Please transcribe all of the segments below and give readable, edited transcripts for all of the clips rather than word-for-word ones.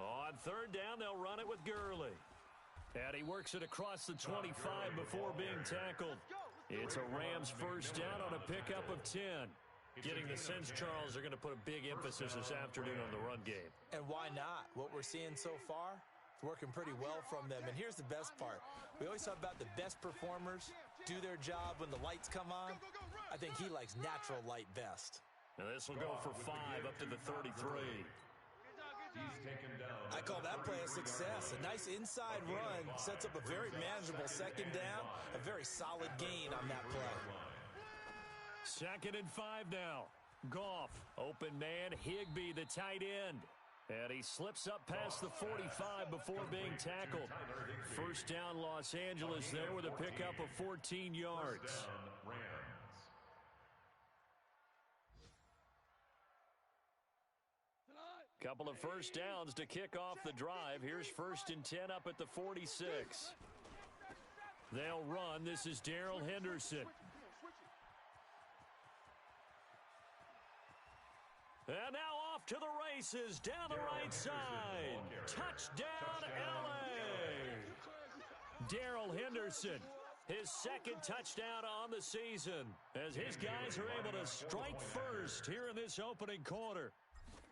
On third down, they'll run it with Gurley. And he works it across the 25 before being tackled. It's a Rams first down on a pickup of 10. Getting the sense, Charles, they're going to put a big emphasis this afternoon on the run game. And why not? What we're seeing so far, it's working pretty well from them. And here's the best part. We always talk about the best performers do their job when the lights come on. I think he likes natural light best. And this will go for 5 up to the 33. I call that play a success. A nice inside run sets up a very manageable second down, a very solid gain on that play. 2nd and 5 now. Goff, open man, Higbee, the tight end. And he slips up past the 45 before being tackled. First down, Los Angeles there with a pickup of 14 yards. Couple of first downs to kick off the drive. Here's 1st and 10 up at the 46. They'll run. This is Darrell Henderson. And now off to the races down the right side. Touchdown, L.A. Darrell Henderson, his 2nd touchdown on the season, as his guys are able to strike first here in this opening quarter.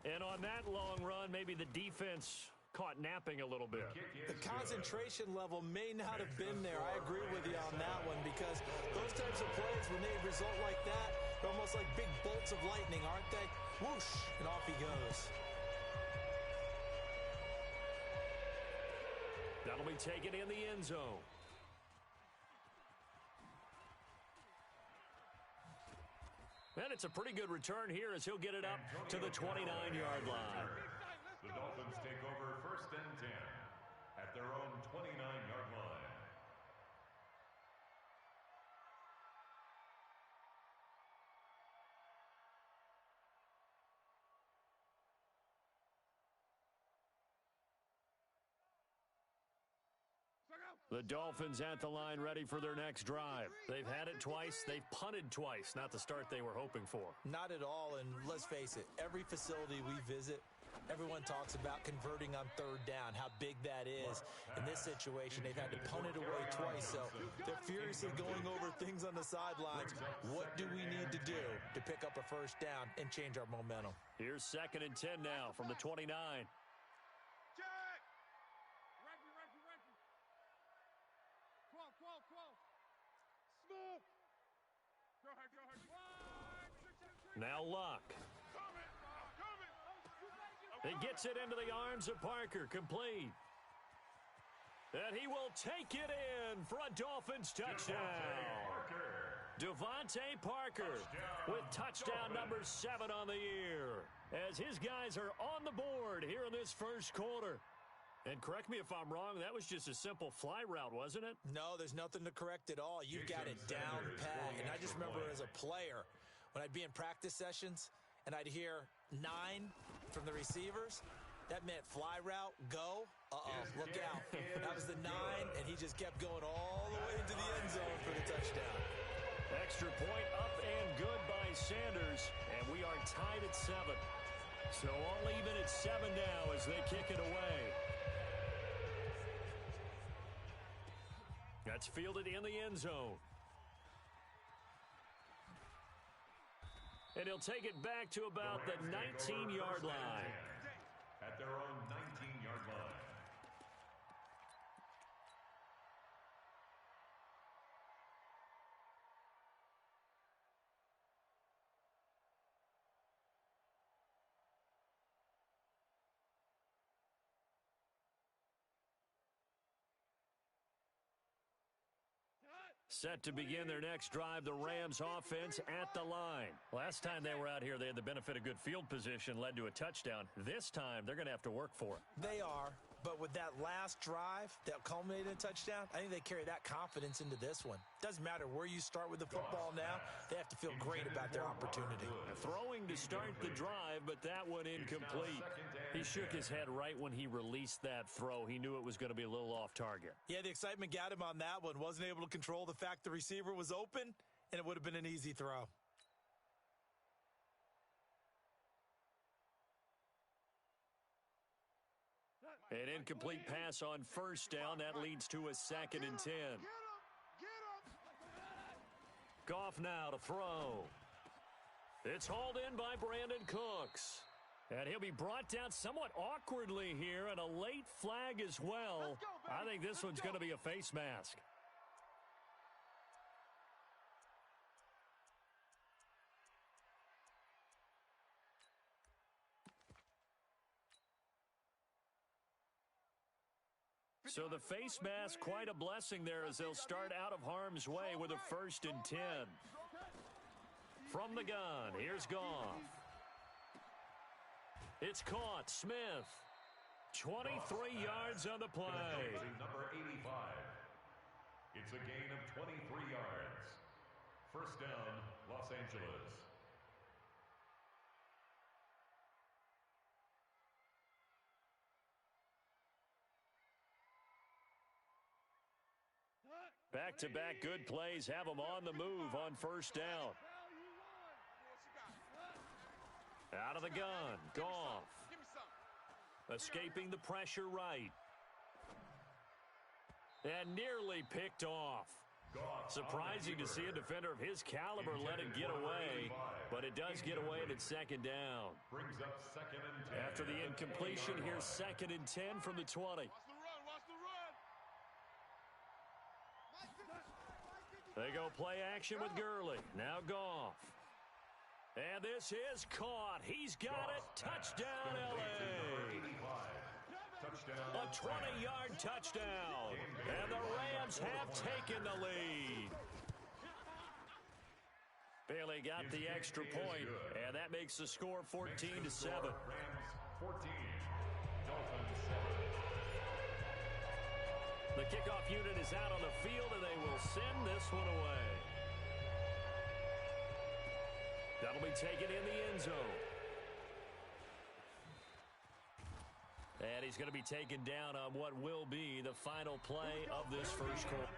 And on that long run, maybe the defense caught napping a little bit. The concentration level may not have been there. I agree with you on that one, because those types of plays, when they result like that, they're almost like big bolts of lightning, aren't they? Whoosh, and off he goes. That'll be taken in the end zone. And it's a pretty good return here as he'll get it up to the 29-yard line. The Dolphins take over 1st and 10 at their own 29-yard line. The Dolphins at the line ready for their next drive. They've had it twice. They've punted twice. Not the start they were hoping for. Not at all, and let's face it, every facility we visit, everyone talks about converting on 3rd down, how big that is. In this situation, they've had to punt it away twice, so they're furiously going over things on the sidelines. What do we need to do to pick up a 1st down and change our momentum? Here's 2nd and 10 now from the 29. Smooth. Go ahead. Now Luck. He gets it into the arms of Parker, complete. And he will take it in for a Dolphins touchdown. Devontae Parker with touchdown number 7 on the year, as his guys are on the board here in this first quarter. And correct me if I'm wrong, that was just a simple fly route, wasn't it? No, there's nothing to correct at all. You've got it down pat. And I just remember as a player, when I'd be in practice sessions and I'd hear 9 from the receivers, that meant fly route, go. Look out. That was the 9, and he just kept going all the way into the end zone for the touchdown. Extra point up and good by Sanders, and we are tied at 7. So all even at 7 now as they kick it away. That's fielded in the end zone. And he'll take it back to about the 19-yard line. At their own 19-yard line. Set to begin their next drive, the Rams offense at the line. Last time they were out here, they had the benefit of good field position, led to a touchdown. This time, they're going to have to work for it. They are, but with that last drive that culminated in a touchdown, I think they carry that confidence into this one. Doesn't matter where you start with the football now, they have to feel great about their opportunity. Throwing to start the drive, but that one incomplete. He shook his head right when he released that throw. He knew it was going to be a little off target. Yeah, the excitement got him on that one. Wasn't able to control the fact the receiver was open, and it would have been an easy throw. An incomplete pass on first down. That leads to a 2nd and 10. Goff now to throw. It's hauled in by Brandon Cooks. And he'll be brought down somewhat awkwardly here, and a late flag as well. I think this one's going to be a face mask. So the face mask, quite a blessing there as they'll start out of harm's way with a 1st and 10. From the gun, here's Goff. It's caught. Smith. 23 yards on the play. Number 85. It's a gain of 23 yards. First down, Los Angeles. Back-to-back good plays have them on the move on first down. Out of the gun, Goff. Escaping the pressure right. And nearly picked off. Surprising to see a defender of his caliber let it get away, but it does get away and it's 2nd down. Brings up 2nd and 10. After the incompletion, here's 2nd and 10 from the 20. They go play action with Gurley. Now Goff. And this is caught. He's got it. Touchdown, L.A. A 20-yard touchdown. And the Rams have taken the lead. Bailey got the extra point, and that makes the score 14-7. Rams 14. Dolphins 7. The kickoff unit is out on the field, and they will send this one away. That'll be taken in the end zone. And he's going to be taken down on what will be the final play of this first quarter.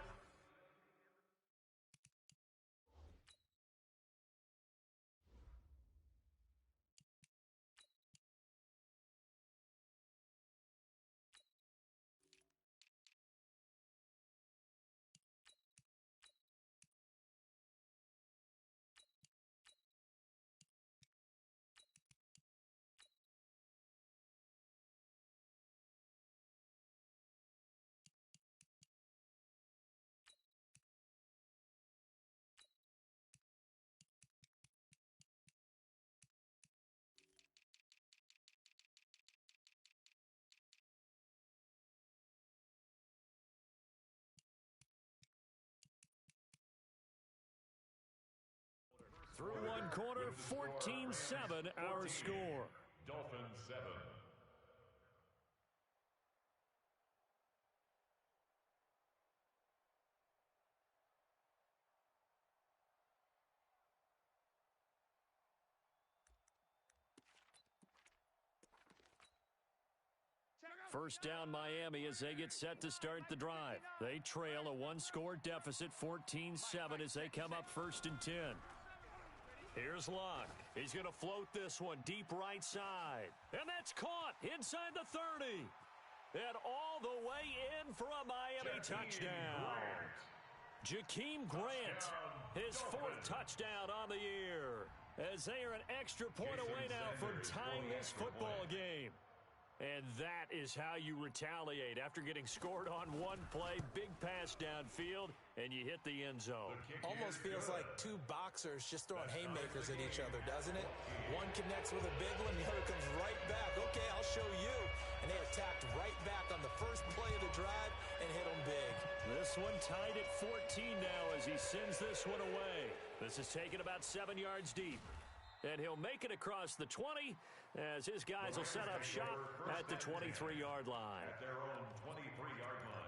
Through one quarter, 14-7 our score. Dolphins 7. First down Miami as they get set to start the drive. They trail a one-score deficit, 14-7 as they come up 1st and 10. Here's Luck. He's going to float this one deep right side. And that's caught inside the 30. And all the way in for a Miami touchdown. Jakeem Grant, his 4th touchdown on the year. As they are an extra point away now from tying this football game. And that is how you retaliate after getting scored on one play, big pass downfield, and you hit the end zone. Almost feels like two boxers just throwing haymakers at each other, doesn't it? One connects with a big one, the other comes right back. Okay, I'll show you. And they attacked right back on the first play of the drive and hit them big. This one tied at 14 now as he sends this one away. This is taken about 7 yards deep. And he'll make it across the 20 as his guys will set up shop at the 23-yard line. At their own 23-yard line.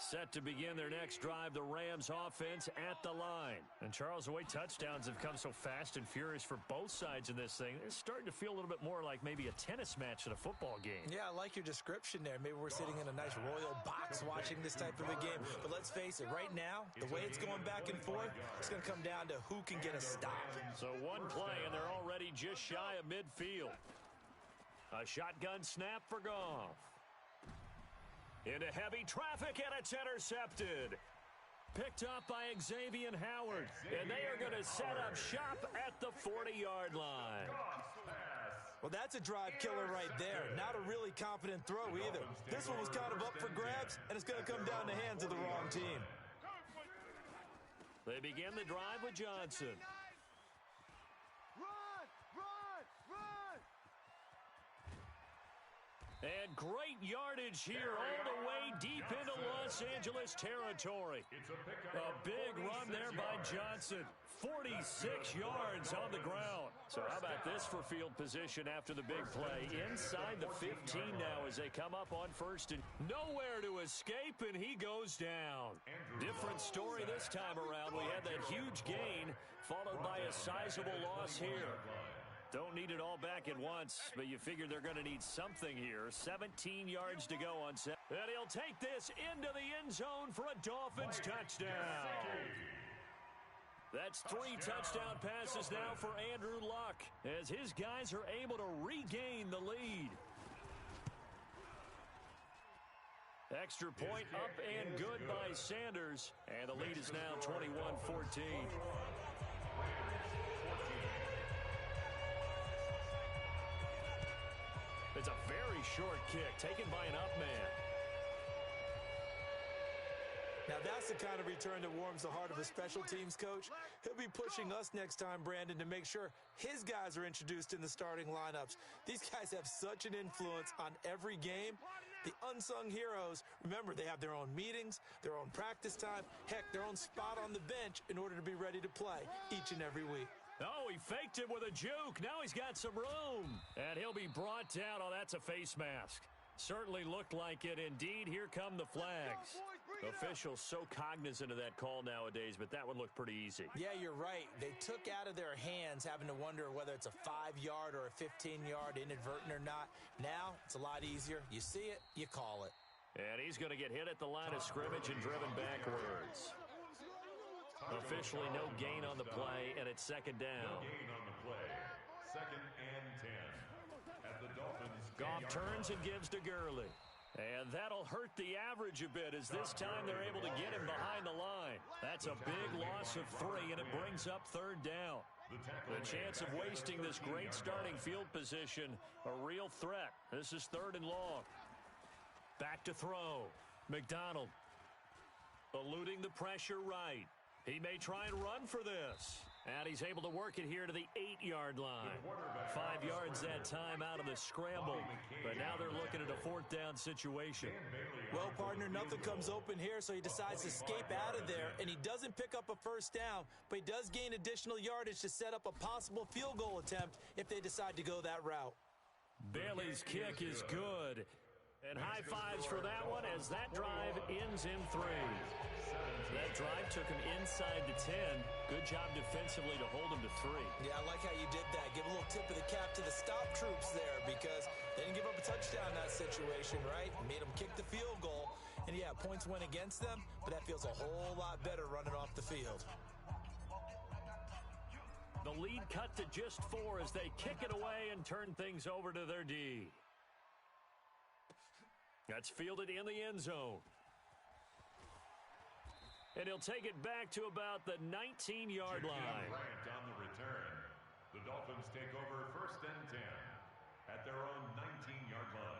Set to begin their next drive, the Rams offense at the line. And Charles, the way touchdowns have come so fast and furious for both sides in this thing, it's starting to feel a little bit more like maybe a tennis match than a football game. Yeah, I like your description there. Maybe we're sitting in a nice royal box watching this type of a game. But let's face it, right now, the way it's going back and forth, it's going to come down to who can get a stop. So one play, and they're already just shy of midfield. A shotgun snap for Goff. Into heavy traffic, and it's intercepted. Picked up by Xavier Howard, and they are going to set up shop at the 40-yard line. Well, that's a drive killer right there. Not a really confident throw either. This one was kind of up for grabs, and it's going to come down the hands of the wrong team. They begin the drive with Johnson. And great yardage here all the way deep into Los Angeles territory. A big run there by Johnson. 46 yards on the ground. So how about this for field position after the big play? Inside the 15 now as they come up on first and nowhere to escape, and he goes down. Different story this time around. We had that huge gain followed by a sizable loss here. Don't need it all back at once, but you figure they're going to need something here. 17 yards to go on set. And he'll take this into the end zone for a Dolphins touchdown. That's 3 touchdown passes now for Andrew Luck as his guys are able to regain the lead. Extra point up and good by Sanders, and the lead is now 21-14. It's a very short kick taken by an up man. Now that's the kind of return that warms the heart of a special teams coach. He'll be pushing us next time, Brandon, to make sure his guys are introduced in the starting lineups. These guys have such an influence on every game. The unsung heroes, remember, they have their own meetings, their own practice time, heck, their own spot on the bench in order to be ready to play each and every week. Oh, he faked it with a juke. Now he's got some room. And he'll be brought down. Oh, that's a face mask. Certainly looked like it. Indeed, here come the flags. Officials so cognizant of that call nowadays, but that would look pretty easy. Yeah, you're right. They took out of their hands having to wonder whether it's a 5-yard or a 15-yard inadvertent or not. Now, it's a lot easier. You see it, you call it. And he's going to get hit at the line of scrimmage and driven backwards. Officially no gain on the play, and it's second down. No gain on the play. Second and 10. At the Dolphins. Goff turns and gives to Gurley. And that'll hurt the average a bit as this time they're able to get him behind the line. That's a big loss of 3, and it brings up third down. The chance of wasting this great starting field position, a real threat. This is 3rd and long. Back to throw. McDonald eluding the pressure right. He may try and run for this. And he's able to work it here to the 8-yard line. 5 yards that time out of the scramble. But now they're looking at a 4th down situation. Well, partner, nothing comes open here, so he decides to escape out of there. And he doesn't pick up a first down, but he does gain additional yardage to set up a possible field goal attempt if they decide to go that route. Bailey's kick is good. And high fives for that one as that drive ends in 3. That drive took him inside the 10. Good job defensively to hold him to 3. Yeah, I like how you did that. Give a little tip of the cap to the stop troops there because they didn't give up a touchdown in that situation, right? Made them kick the field goal. And, yeah, points went against them, but that feels a whole lot better running off the field. The lead cut to just 4 as they kick it away and turn things over to their D. That's fielded in the end zone. And he'll take it back to about the 19-yard line. Bryant on the return. The Dolphins take over 1st and 10 at their own 19-yard line.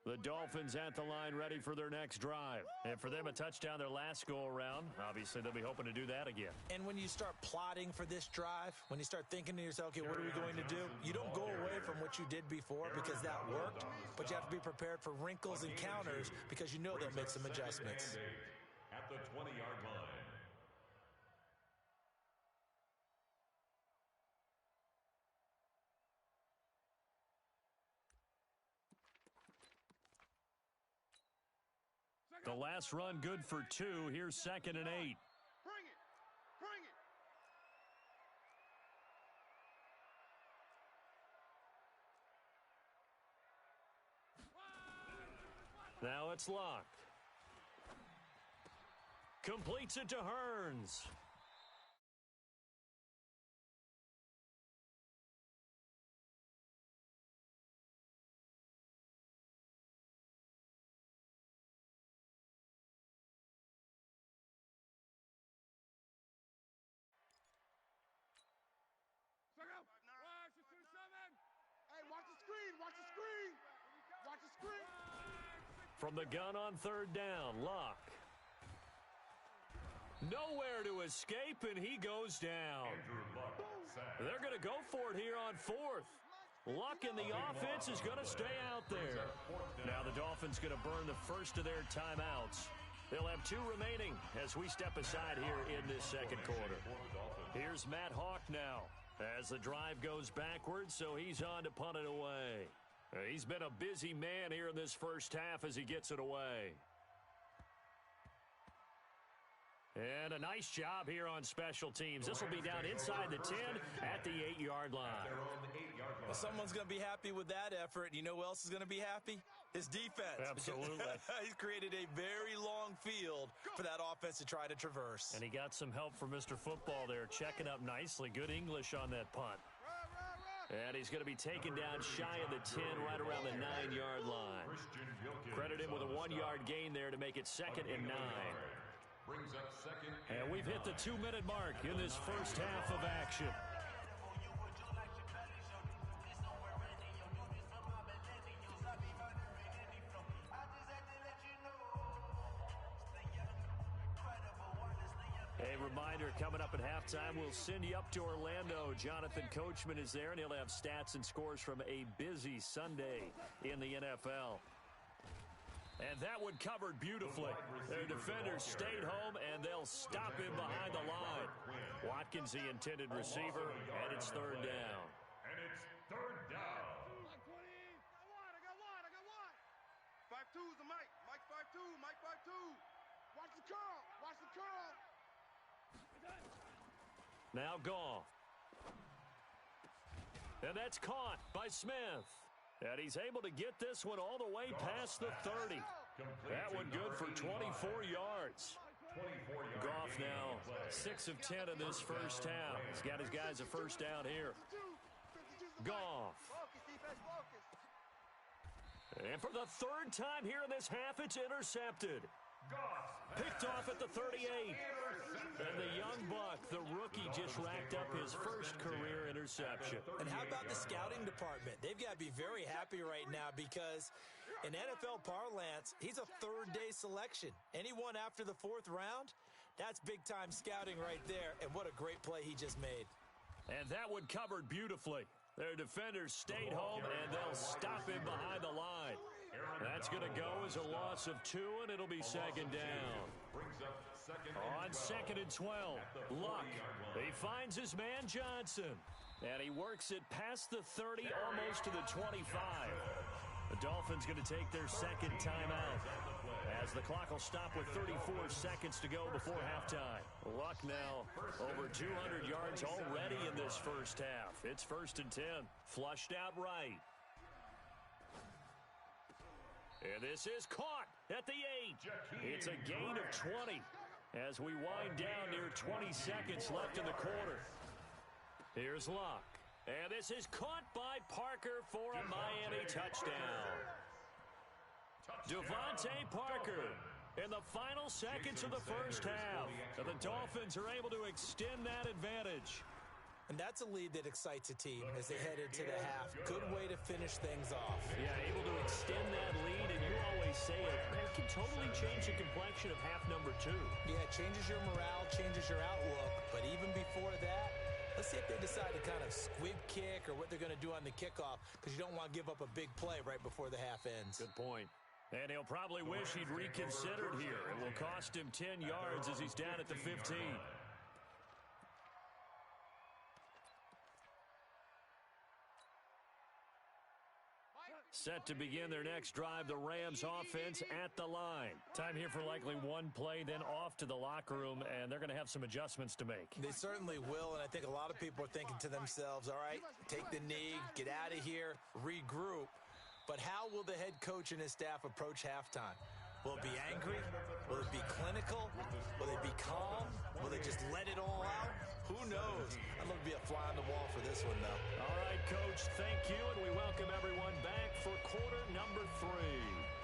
The Dolphins at the line ready for their next drive. And for them, a touchdown their last go-around. Obviously, they'll be hoping to do that again. And when you start plotting for this drive, when you start thinking to yourself, okay, what are we going to do? You don't go away from what you did before because that worked, but you have to be prepared for wrinkles and counters because you know they'll make some adjustments. At the 20-yard line. The last run good for 2. Here's 2nd and 8. Bring it. Bring it. Now it's Locke. Completes it to Hearns. Hey, watch the screen, watch the screen. Watch the screen. From the gun on third down, Locke. Nowhere to escape, and he goes down. They're going to go for it here on fourth. Luck in the offense is going to stay out there. Now the Dolphins going to burn the first of their timeouts. They'll have 2 remaining as we step aside here in this second quarter. Here's Matt Hawk now as the drive goes backwards, so he's on to punt it away. He's been a busy man here in this first half as he gets it away. And a nice job here on special teams. This will be down inside the 10 at the 8-yard line. Well, someone's going to be happy with that effort. You know who else is going to be happy? His defense. Absolutely. He's created a very long field for that offense to try to traverse. And he got some help from Mr. Football there, checking up nicely. Good English on that punt. And he's going to be taken down shy of the 10, right around the 9-yard line. Credit him with a 1-yard gain there to make it 2nd and 9. And we've hit the 2-minute mark in this first half of action. A reminder, coming up at halftime, we'll send you up to Orlando. Jonathan Coachman is there, and he'll have stats and scores from a busy Sunday in the NFL. And that one covered beautifully. Their defenders stayed home, and they'll stop him behind the line. Watkins, the intended receiver, and it's 3rd down. And it's 3rd down. Mike 20. I got one. 5-2's the Mike. Mike 5-2. Mike 5-2. Watch the curl. Watch the curl. Now Goff. And that's caught by Smith. And he's able to get this one all the way past the 30. That one good for 24 yards. Goff now 6 of 10 in this first half. He's got his guys a first down here. Goff. And for the 3rd time here in this half, it's intercepted. Picked off at the 38. And the young buck, the rookie, just racked up his first career interception. And how about the scouting department? They've got to be very happy right now because in NFL parlance, he's a 3rd-day selection. Anyone after the 4th round, that's big-time scouting right there. And what a great play he just made. And that one covered beautifully. Their defenders stayed home, and they'll stop him behind the line. That's going to go as a loss of 2, and it'll be 2nd down. On 2nd and 12, Luck. He finds his man Johnson, and he works it past the 30, almost to the 25. The Dolphins going to take their 2nd timeout as the clock will stop with 34 seconds to go before halftime. Luck now over 200 yards already in this first half. It's 1st and 10, flushed out right. And this is caught at the 8. It's a gain of 20 as we wind down near 20 seconds left in the quarter. Here's Luck. And this is caught by Parker for a Miami touchdown. Devontae Parker in the final seconds of the first half. And the Dolphins are able to extend that advantage. And that's a lead that excites a team as they head into the half. Good way to finish things off. Yeah, able to extend that lead, and you always say it can totally change the complexion of half number 2. Yeah, it changes your morale, changes your outlook. But even before that, let's see if they decide to kind of squib kick or what they're going to do on the kickoff, because you don't want to give up a big play right before the half ends. Good point. And he'll probably wish he'd reconsidered here. It will cost him 10 yards as he's down at the 15. Set to begin their next drive, the Rams offense at the line. Time here for likely one play, then off to the locker room, and they're going to have some adjustments to make. They certainly will, and I think a lot of people are thinking to themselves, all right, take the knee, get out of here, regroup. But how will the head coach and his staff approach halftime? Will it be angry? Will it be clinical? Will they be calm? Will they just let it all out? Who knows? I'd love to be a fly on the wall for this one, though. All right, Coach, thank you, and we welcome everyone back for quarter number 3.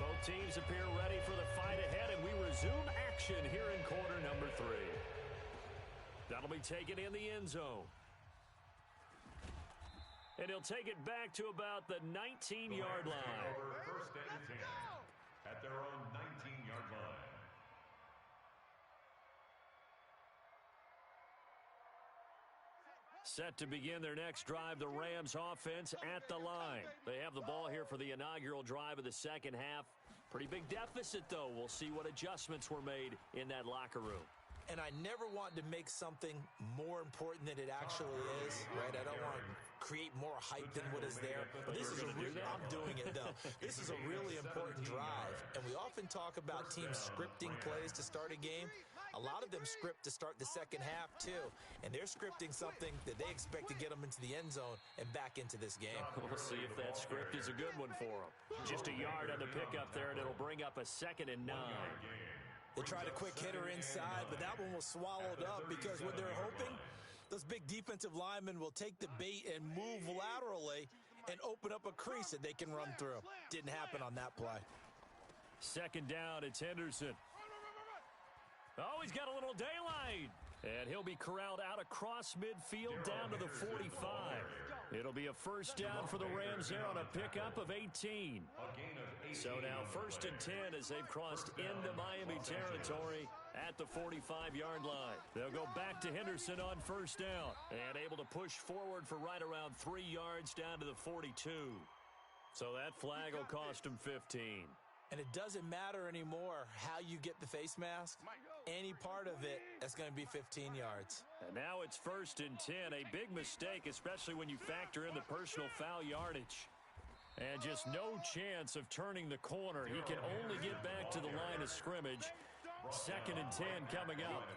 Both teams appear ready for the fight ahead, and we resume action here in quarter number 3. That'll be taken in the end zone. And he'll take it back to about the 19-yard line. First and 10 at their own 19-yard line. Set to begin their next drive, the Rams offense at the line. They have the ball here for the inaugural drive of the second half. Pretty big deficit, though. We'll see what adjustments were made in that locker room. And I never want to make something more important than it actually is, right? I don't want to create more hype than what is there. But this is I'm doing it, though. This is a really important drive. And we often talk about teams scripting plays to start a game. A lot of them script to start the second half, too. And they're scripting something that they expect to get them into the end zone and back into this game. We'll see if that script is a good one for them. Just a yard on the pickup there, and it'll bring up a 2nd and 9. They tried a quick hitter inside, but that one was swallowed up because what they're hoping, those big defensive linemen will take the bait and move laterally and open up a crease that they can run through. Didn't happen on that play. 2nd down, it's Henderson. Oh, he's got a little daylight. And he'll be corralled out across midfield down to the 45. It'll be a 1st down for the Rams there on a pickup of 18. So now 1st and 10 as they've crossed into Miami territory at the 45-yard line. They'll go back to Henderson on 1st down and able to push forward for right around 3 yards down to the 42. So that flag will cost him 15. And it doesn't matter anymore how you get the face mask. Any part of it, that's going to be 15 yards. And now it's 1st and 10. A big mistake, especially when you factor in the personal foul yardage. And just no chance of turning the corner. He can only get back to the line of scrimmage. 2nd and 10 coming up.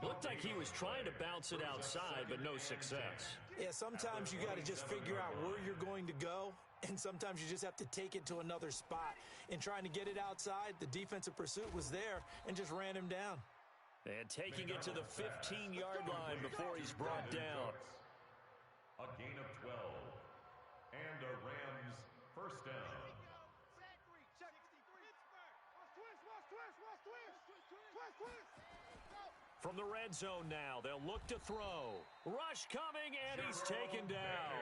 Looked like he was trying to bounce it outside, but no success. Yeah, sometimes you got to just figure out where you're going to go. And sometimes you just have to take it to another spot. In trying to get it outside, the defensive pursuit was there and just ran him down. And taking it to the 15-yard line before he's brought down. A gain of 12. And a Rams 1st down. From the red zone now, they'll look to throw. Rush coming, and he's taken down.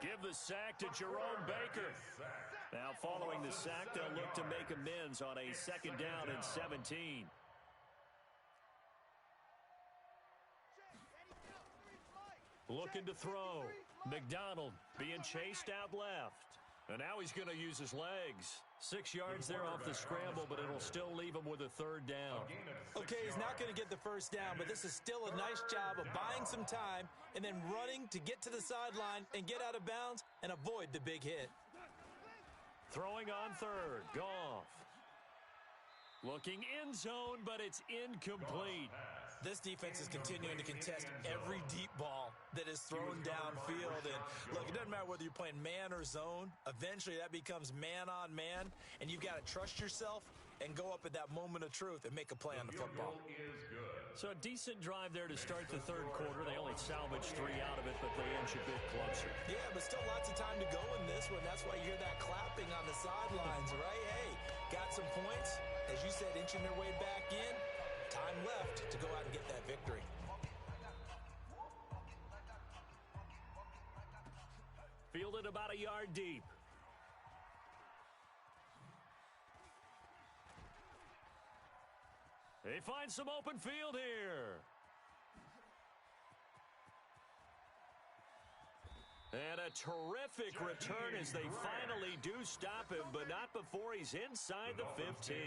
Give the sack to Jerome Baker. Now following the sack, they'll look to make amends on a 2nd down and 17. Looking to throw. McDonald being chased out left. And now he's going to use his legs. 6 yards there off the scramble, but it'll still leave him with a 3rd down. Okay, he's not going to get the 1st down, but this is still a nice job of buying some time and then running to get to the sideline and get out of bounds and avoid the big hit. Throwing on 3rd, Goff. Looking in zone, but it's incomplete. This defense is continuing to contest every deep ball that is thrown downfield. And look, it doesn't matter whether you're playing man or zone. Eventually, that becomes man on man, and you've got to trust yourself and go up at that moment of truth and make a play on the football. So a decent drive there to start the 3rd quarter. They only salvaged 3 out of it, but they inch a bit closer. Yeah, but still lots of time to go in this one. That's why you hear that clapping on the sidelines, right? Hey, got some points. As you said, inching their way back in. Time left to go out and get that victory. Fielded about a yard deep. They find some open field here. And a terrific return as they finally do stop him, but not before he's inside the 15.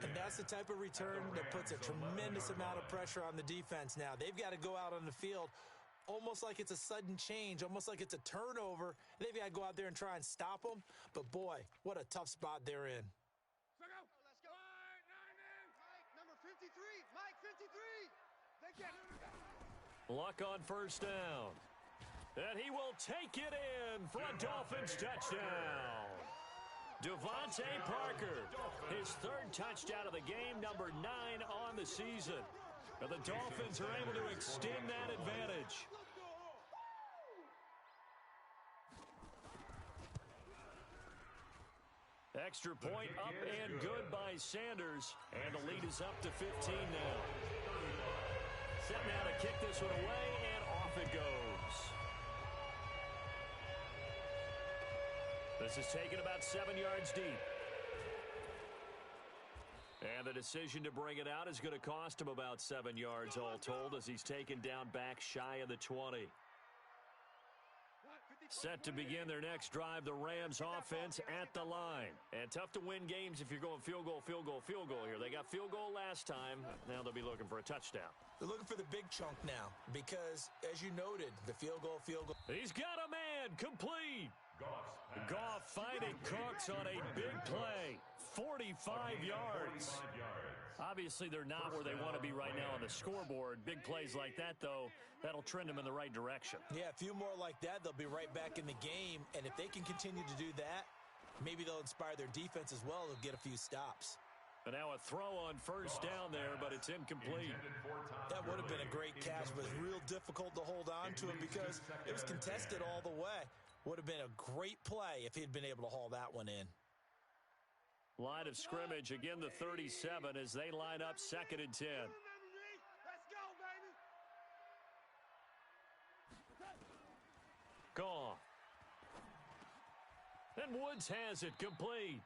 And that's the type of return that puts a tremendous amount of pressure on the defense now. They've got to go out on the field almost like it's a sudden change, almost like it's a turnover. They've got to go out there and try and stop them. But, boy, what a tough spot they're in. Let's go. Mike, number 53. Mike, 53. They get it. Luck on 1st down. And he will take it in for a Dolphins touchdown. Devontae Parker, his third touchdown of the game, number 9 on the season. And the Dolphins are able to extend that advantage. Extra point up and good by Sanders. And the lead is up to 15 now. Set now to kick this one away, and off it goes. This is taken about 7 yards deep. And the decision to bring it out is going to cost him about 7 yards all told as he's taken down back shy of the 20. Set to begin their next drive, the Rams offense at the line. And tough to win games if you're going field goal, field goal, field goal here. They got field goal last time. Now they'll be looking for a touchdown. They're looking for the big chunk now because, as you noted, the field goal. He's got a man complete. Goff finding Cooks on a big play. 45 yards. Obviously, they're not where they want to be right now on the scoreboard. Big plays like that, though, that'll trend them in the right direction. Yeah, a few more like that, they'll be right back in the game. And if they can continue to do that, maybe they'll inspire their defense as well. They'll get a few stops. And now a throw on first down there, but it's incomplete. That would have been a great catch, but it was real difficult to hold on to it because it was contested all the way. Would have been a great play if he'd been able to haul that one in. Line of scrimmage, again the 37 as they line up 2nd and 10. Let's go, baby. Goff. And Woods has it complete.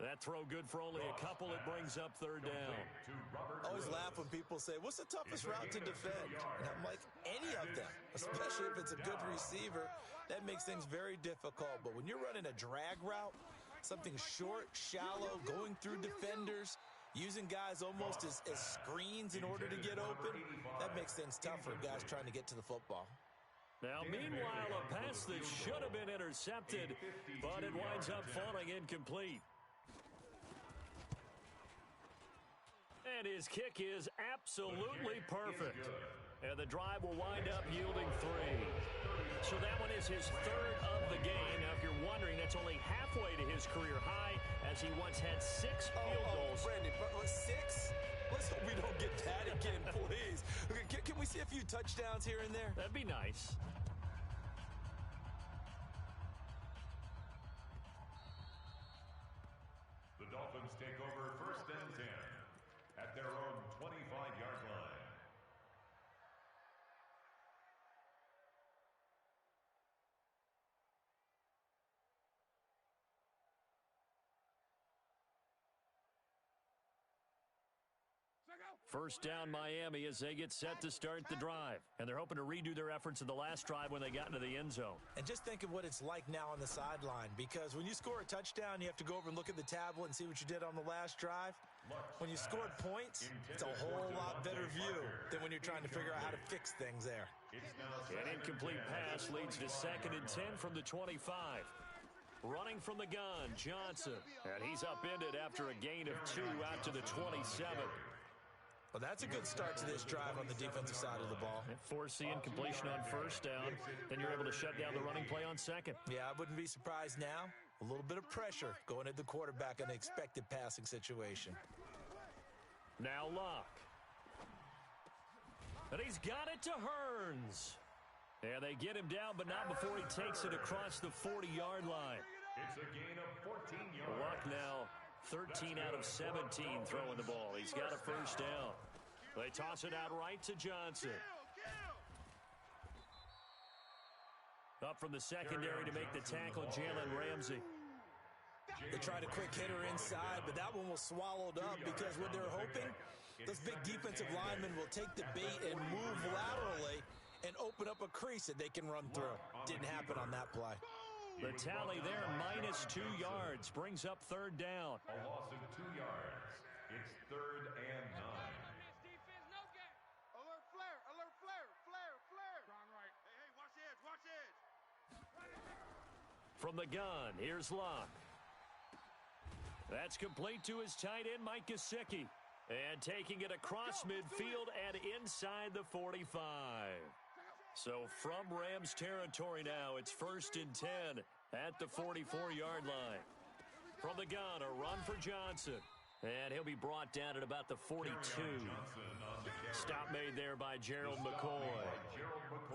That throw good for only a couple. It brings up 3rd down. I always laugh when people say, what's the toughest route to defend? And I'm like, any of them, especially if it's a good receiver. That makes things very difficult. But when you're running a drag route, something short, shallow, going through defenders, using guys almost as screens in order to get open, that makes things tough for guys trying to get to the football. Now, meanwhile, a pass that should have been intercepted, but it winds up falling incomplete. And his kick is absolutely perfect. And the drive will wind up yielding 3. So that one is his 3rd of the game. Now, if you're wondering, that's only halfway to his career high as he once had 6 field goals. Brandon, 6? Let's hope we don't get that again, please. Okay, can we see a few touchdowns here and there? That'd be nice. The Dolphins take over 1st and 10 at their own 25-yard line. First down Miami as they get set to start the drive. And they're hoping to redo their efforts in the last drive when they got into the end zone. And just think of what it's like now on the sideline, because when you score a touchdown, you have to go over and look at the tablet and see what you did on the last drive. When you scored points, it's a whole lot better view than when you're trying to figure out how to fix things there. An incomplete pass leads to 2nd and 10 from the 25. Running from the gun, Johnson. And he's upended after a gain of 2 out to the 27. Well, that's a good start to this drive on the defensive side of the ball. Force the incompletion on first down. Then you're able to shut down the running play on 2nd. Yeah, I wouldn't be surprised now. A little bit of pressure going at the quarterback in an expected passing situation. Now Luck. And he's got it to Hearns. And they get him down, but not before he takes it across the 40-yard line. It's a gain of 14 yards. Luck now 13 out of 17 throwing the ball. He's got a first down. They toss it out right to Johnson. Up from the secondary to make the tackle, Jalen Ramsey. They tried a quick hitter inside, but that one was swallowed up because what they're hoping, those big defensive linemen will take the bait and move laterally and open up a crease that they can run through. Didn't happen on that play. The tally there, -2 yards, brings up 3rd down. A loss of 2 yards. It's 3rd and 9. Alert flare, alert flare, flare, flare. Right. Hey, watch the edge, watch the edge. From the gun, here's Luck. That's complete to his tight end, Mike Gesicki. And taking it across midfield and inside the 45. So from Rams territory now, it's 1st and 10 at the 44-yard line. From the gun, a run for Johnson. And he'll be brought down at about the 42. Stop made there by Gerald McCoy.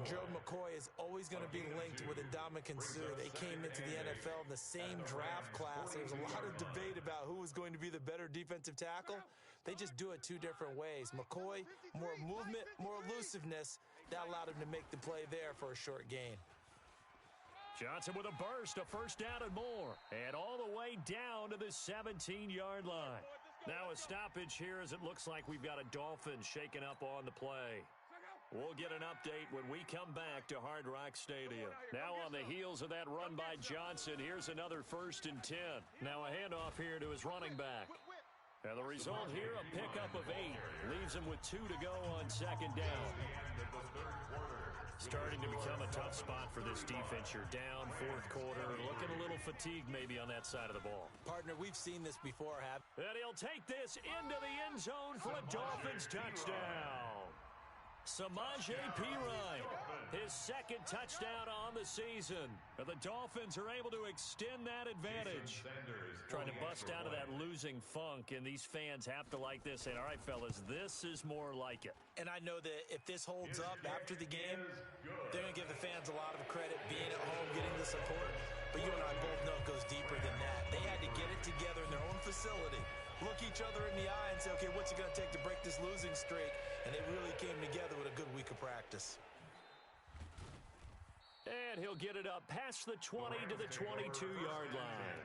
Gerald McCoy is always going to be linked with Ndamukong Suh. They came into the NFL in the same draft class. There was a lot of debate about who was going to be the better defensive tackle. They just do it two different ways. McCoy, more movement, more elusiveness. That allowed him to make the play there for a short gain. Johnson with a burst, a first down and more. And all the way down to the 17-yard line. Now a stoppage here as it looks like we've got a Dolphins shaking up on the play. We'll get an update when we come back to Hard Rock Stadium. Now on the heels of that run by Johnson, here's another 1st and 10. Now a handoff here to his running back. And the result here, a pickup of 8. Leaves him with 2 to go on 2nd down. Starting to become a tough spot for this defense. You're down 4th quarter, looking a little fatigued maybe on that side of the ball. Partner, we've seen this before, And he'll take this into the end zone for a Dolphins touchdown. Samaje Perine, his 2nd touchdown on the season. And the Dolphins are able to extend that advantage. Trying to bust out of that losing funk, and these fans have to like this. And all right, fellas, this is more like it. And I know that if this holds up after the game, they're going to give the fans a lot of credit being at home, getting the support. But you and I both know it goes deeper than that. They had to get it together in their own facility, look each other in the eye and say, okay, what's it going to take to break this losing streak? And they really came together with a good week of practice. And he'll get it up past the 20 to the 22-yard line.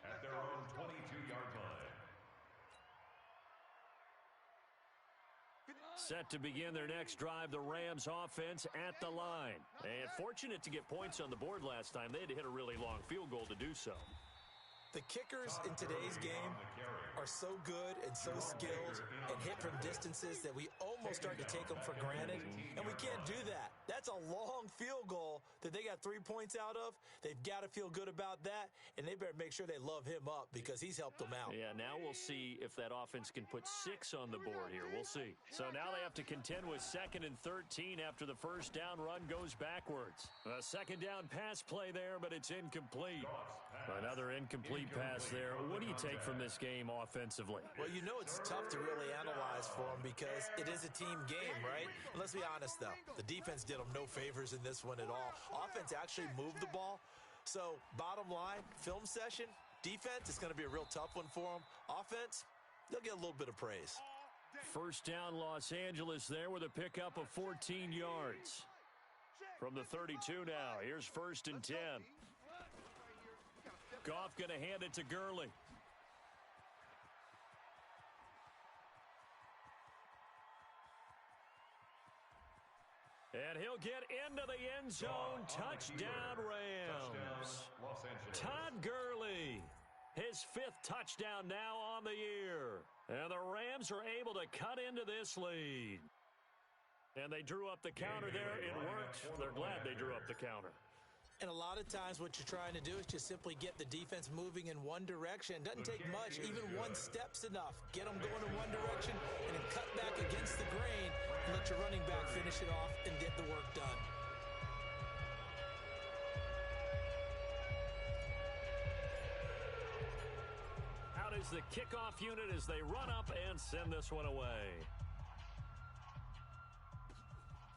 At their own 22-yard line. Set to begin their next drive, the Rams offense at the line. And fortunate to get points on the board last time. They had to hit a really long field goal to do so. The kickers in today's game are so good and so skilled and hit from distances that we almost start to take them for granted, and we can't do that. That's a long field goal that they got 3 points out of. They've got to feel good about that, and they better make sure they love him up because he's helped them out. Yeah, now we'll see if that offense can put 6 on the board here. We'll see. So now they have to contend with 2nd and 13 after the first down run goes backwards. A 2nd down pass play there, but it's incomplete. Another incomplete pass there. What do you take from this game offensively? Well, you know it's tough to really analyze for them because it is a team game, right? And let's be honest, though. The defense did them no favors in this one at all. Offense actually moved the ball. So, bottom line, film session, defense is going to be a real tough one for them. Offense, they'll get a little bit of praise. First down, Los Angeles there with a pickup of 14 yards. From the 32 now, here's 1st and 10. Goff going to hand it to Gurley. And he'll get into the end zone. Touchdown, Rams. Todd Gurley, his 5th touchdown now on the year. And the Rams are able to cut into this lead. And they drew up the counter there. It worked. They're glad they drew up the counter. And a lot of times what you're trying to do is just simply get the defense moving in one direction. It doesn't take much. Even one step's enough. Get them going in one direction and then cut back against the grain and let your running back finish it off and get the work done. Out is the kickoff unit as they run up and send this one away.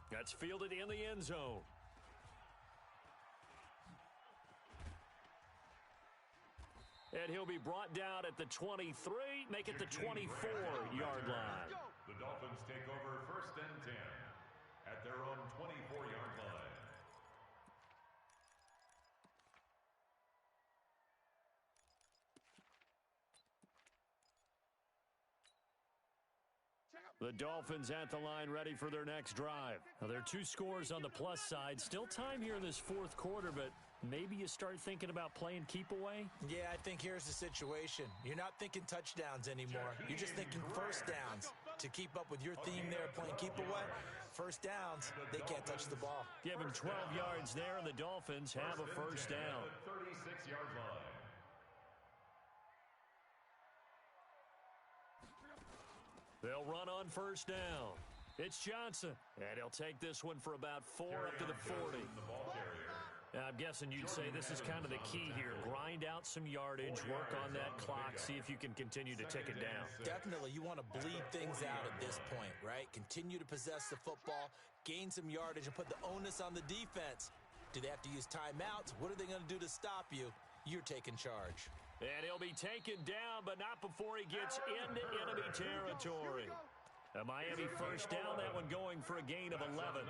That's fielded in the end zone. And he'll be brought down at the 23, make it the 24-yard line. The Dolphins take over 1st and 10 at their own 24-yard line. The Dolphins at the line ready for their next drive. Now, there are 2 scores on the plus side. Still time here in this 4th quarter, but maybe you start thinking about playing keep away? Yeah, I think here's the situation. You're not thinking touchdowns anymore. You're just thinking first downs. To keep up with your theme there, playing keep away, first downs, they can't touch the ball. Give him 12 yards there, and the Dolphins have a first down. 36-yard line. They'll run on first down. It's Johnson, and he'll take this one for about 4 up to the 40. I'm guessing you'd say this is kind of the key here. Grind out some yardage, work on that clock, see if you can continue to tick it down. Definitely, you want to bleed things out at this point, right? Continue to possess the football, gain some yardage, and put the onus on the defense. Do they have to use timeouts? What are they going to do to stop you? You're taking charge. And he'll be taken down, but not before he gets into enemy territory. A Miami first down, that one going for a gain of 11.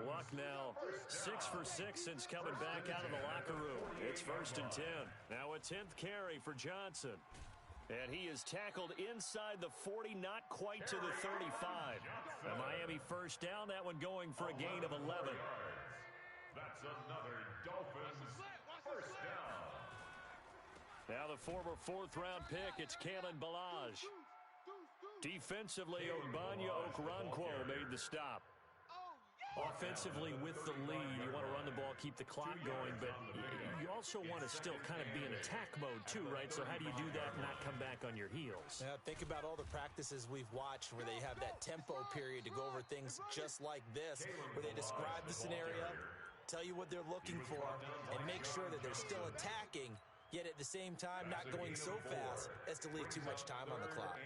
Lucknow, 6 for 6 since coming back out of the locker room. It's 1st and 10. Now a 10th carry for Johnson. And he is tackled inside the 40, not quite to the 35. A Miami first down, that one going for a gain of 11. That's another Dolphins first down. Now the former 4th-round pick, it's Kalen Ballage. Defensively, Ogbanya Okoronkwo made the stop. Offensively, with the lead, you want to run the ball, keep the clock going, but you also want to still kind of be in attack mode too, right? So how do you do that and not come back on your heels? Now, think about all the practices we've watched where they have that tempo period to go over things just like this, where they describe the scenario, tell you what they're looking for, and make sure that they're still attacking, yet at the same time not going so fast as to leave too much time on the clock.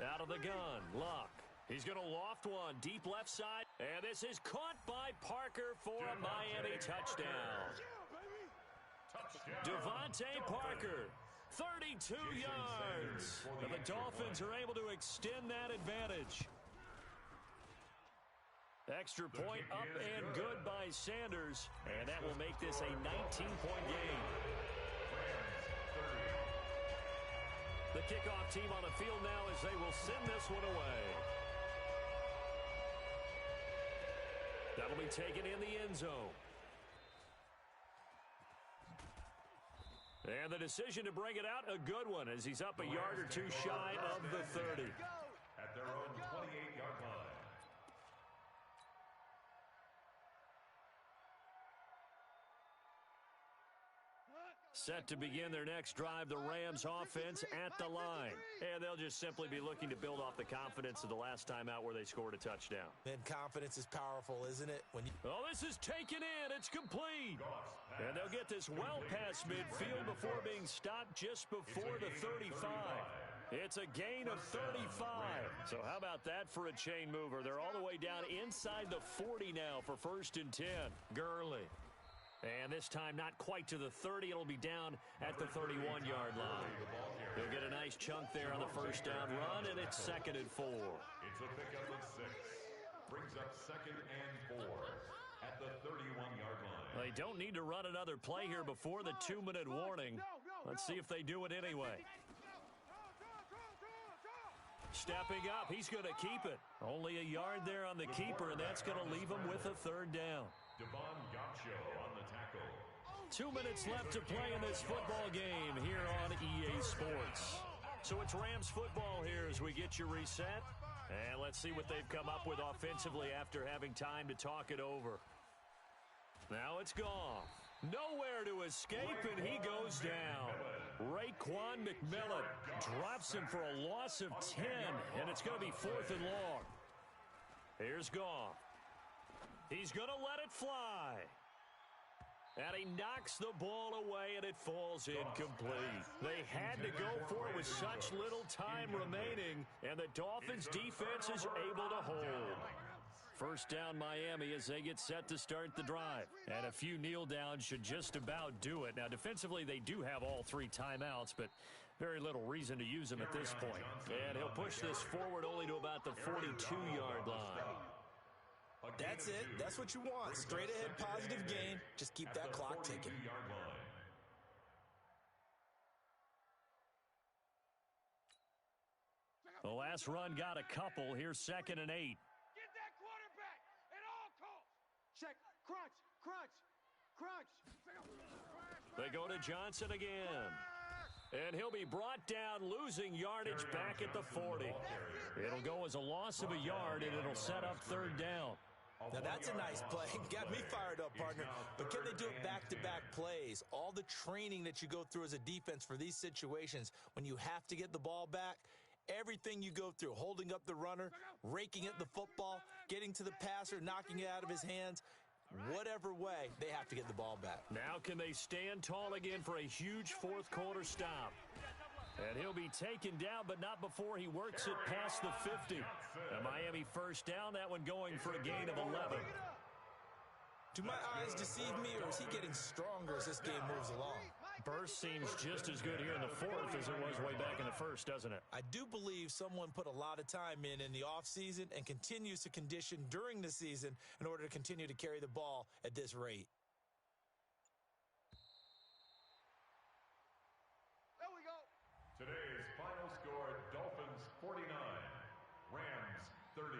Out of the gun, Luck. He's going to loft one, deep left side. And this is caught by Parker for a Miami touchdown. Devontae Parker, 32 yards. And the Dolphins are able to extend that advantage. Extra point up and good by Sanders. And that will make this a 19-point game. The kickoff team on the field now as they will send this one away. That'll be taken in the end zone. And the decision to bring it out, a good one, as he's up a yard or two shy of the 30. At their own 28-yard line. Set to begin their next drive, the Rams offense at the line. And they'll just simply be looking to build off the confidence of the last time out where they scored a touchdown. And confidence is powerful, isn't it? Oh, this is taken in. It's complete. And they'll get this well past midfield before being stopped just before the 35. It's a gain of 35. So how about that for a chain mover? They're all the way down inside the 40 now for 1st and 10. Gurley. And this time not quite to the 30. It'll be down at the 31-yard line. He'll get a nice chunk there on the first down run, and it's 2nd and 4. It's a pickup of 6. Brings up 2nd and 4 at the 31-yard line. They don't need to run another play here before the 2-minute warning. Let's see if they do it anyway. Stepping up, he's going to keep it. Only a yard there on the keeper, and that's going to leave him with a 3rd down. Devon Gaccio on the tackle. 2 minutes left to play in this football game here on EA Sports. So it's Rams football here as we get you reset. And let's see what they've come up with offensively after having time to talk it over. Now it's gone. Nowhere to escape, and he goes down. Raekwon McMillan drops him for a loss of 10, and it's going to be 4th and long. Here's Goff. He's going to let it fly. And he knocks the ball away, and it falls incomplete. They had to go for it with such little time remaining, and the Dolphins' defense is able to hold. First down Miami as they get set to start the drive. And a few kneel downs should just about do it. Now, defensively, they do have all 3 timeouts, but very little reason to use them at this point. And he'll push this forward only to about the 42-yard line. That's it. That's what you want. Straight ahead, positive gain. Just keep that clock ticking. The last run got a couple. Here's 2nd and 8. Get that quarterback at all costs. Check. Crunch. Crunch. Crunch. They go to Johnson again. And he'll be brought down, losing yardage back at the 40. It'll go as a loss of a yard, and it'll set up 3rd down. Now, that's a nice play. Got me fired up, partner. But can they do it back-to-back plays? All the training that you go through as a defense for these situations, when you have to get the ball back, Everything you go through, holding up the runner, raking at the football, getting to the passer, knocking it out of his hands, whatever way, they have to get the ball back. Now can they stand tall again for a huge fourth quarter stop? And he'll be taken down, but not before he works it past the 50. A Miami first down, that one going for a gain of 11. Do my eyes deceive me, or is he getting stronger as this game moves along? Burst seems just as good here in the fourth as it was way back in the first, doesn't it? I do believe someone put a lot of time in the offseason and continues to condition during the season in order to continue to carry the ball at this rate. There we go. Today's final score, Dolphins 49, Rams 30.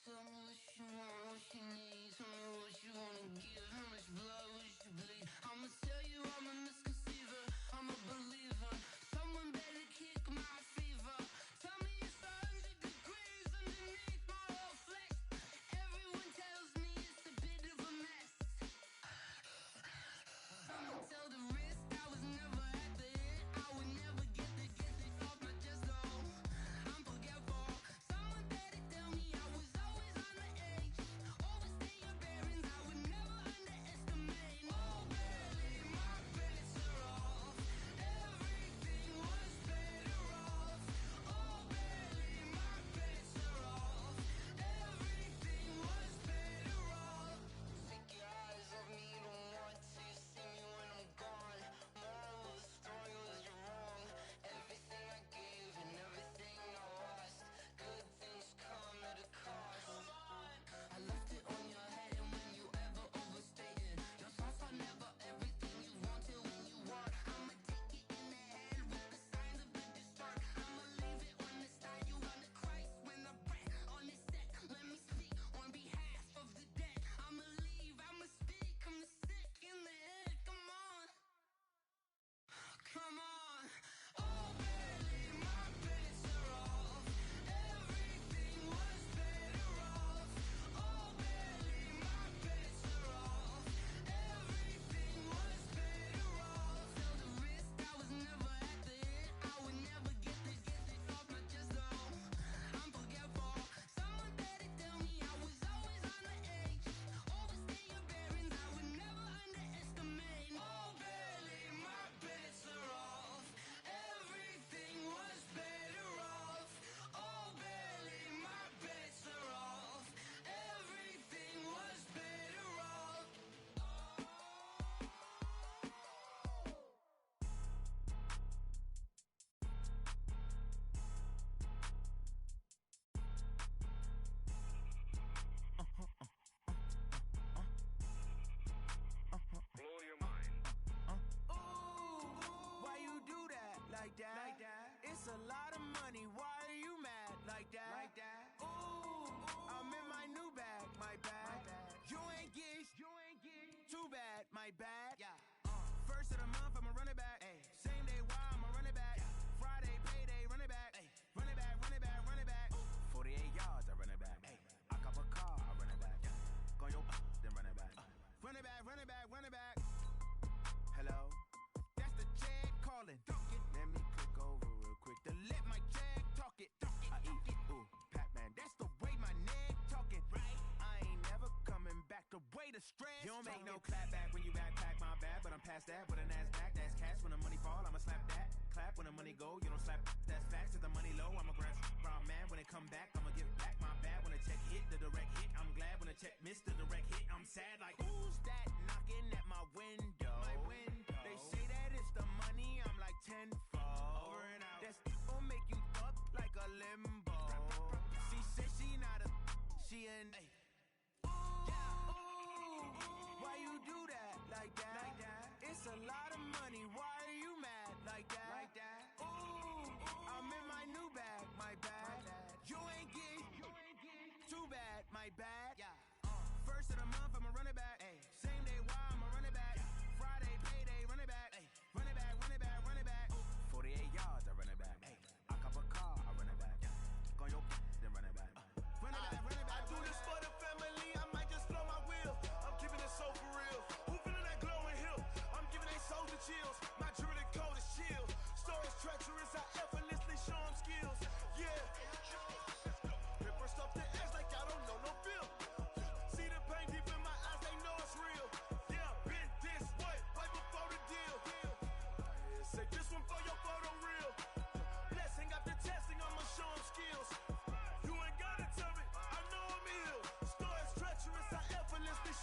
Tell me what you want, what you need. Tell me what you wanna give. How much blood would you bleed? I'ma tell you I'm a misconceiver. I'm a believer. Someone better kick my fever. Tell me it's 100 degrees underneath my whole flesh. Everyone tells me it's a bit of a mess. I'ma tell the risk I was never at the hit. I would never get this off my chest though. I'm forgetful. Someone better tell me I was always on the edge. Overstay your bearings, I would never underestimate. Oh barely, my bets are off. Everything was better off. Oh barely, my bets are off. Everything was better off. Take your eyes off me, don't want to see me when I'm gone. Moral of the story was you're wrong. Everything I gave and everything I lost. Good things come at a cost. I left it on your head, and when you ever overstated, your thoughts are never everything you wanted when you want. I'ma take it in the head with the signs of the distort. I'ma leave it on the side. You run the Christ when the breath on the set. Let me speak on behalf of the dead. I'ma leave, I'ma speak. I'm the sick in the head. Come on. Come on. Oh, barely, my bets are off. Everything was better off. Oh, barely, my bets are off. Everything was better off. Tell the risk I was never at the hit. I would never get this off my chest though. I'm forgetful. Someone better tell me I was always on the edge. Overstay your bearings, I would never underestimate. Oh, barely, my bets are off. Everything was better off. Oh, barely, my bets are off. Everything was better off. Blow your mind. Why you do that like that? Like that? It's a lot of money. Why are you mad like that? Like that? Ooh, I'm in my new bag. My bad. You ain't get too bad. My bad. Yeah. First of the month, I'ma run it back. Ay. Same day, why I'ma run it back. Friday, payday, run it back. Ay. Run it back, run it back, run it back. 48 yards, I run it back. Ay. I cop a car, I run it back. Go yo, then run it back. Run it back, run it back, run it back. Hello? That's the check calling. Let me click over real quick to let my check talk it. I eat it. Ooh, Pac-Man, that's the way my neck talking. Right? I ain't never coming back. The way the stress. You don't make no clap back when you backpack my bad, but I'm past that with a NASDAQ. That's cash when the money fall. I'ma slap that. Clap when the money go. You don't slap. That's facts. If the money low, I'ma grab. Brown man when it come back, I'ma give back my bad when the check hit the direct hit. I'm glad when the check missed the direct hit. I'm sad like who's that knocking at my window? My window. They say that it's the money. I'm like tenfold. Over and out. That's gon' make you up like a limbo. She said she not a. She an. Why you do that like that? Like that? It's a lot of money. Why are you mad like that? Like that? Ooh, I'm in my new bag. My bad. You ain't get too bad. My bad. Yeah. First of the month, I'ma run it back. Ay. Same day, why I'ma run it back. Friday, payday, run it back. Ay. Run it back, run it back, run it back. 48 yards, I run it back. Ay. I cop a car, I run it back. Go yo, then run it back. Run it back, run it back. I do this for the family. I might just blow my wheel. I'm keeping it so for real. Who finna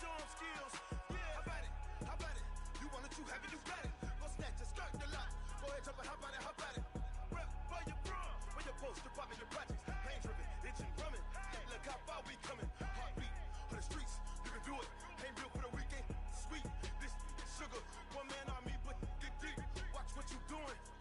show 'em skills. Yeah, how about it? How about it? You want it, you have it, you got it. Go snatch it, skirt the lot. Go ahead, jump it, how about it? How about it? Rep where you from? Where you post, department, your projects. Pain driven, itching, drumming. Look how far we coming. Heartbeat on the streets, you can do it. Ain't built for the weekend. Sweet, this sugar. One man army, but dig deep. Watch what you doing.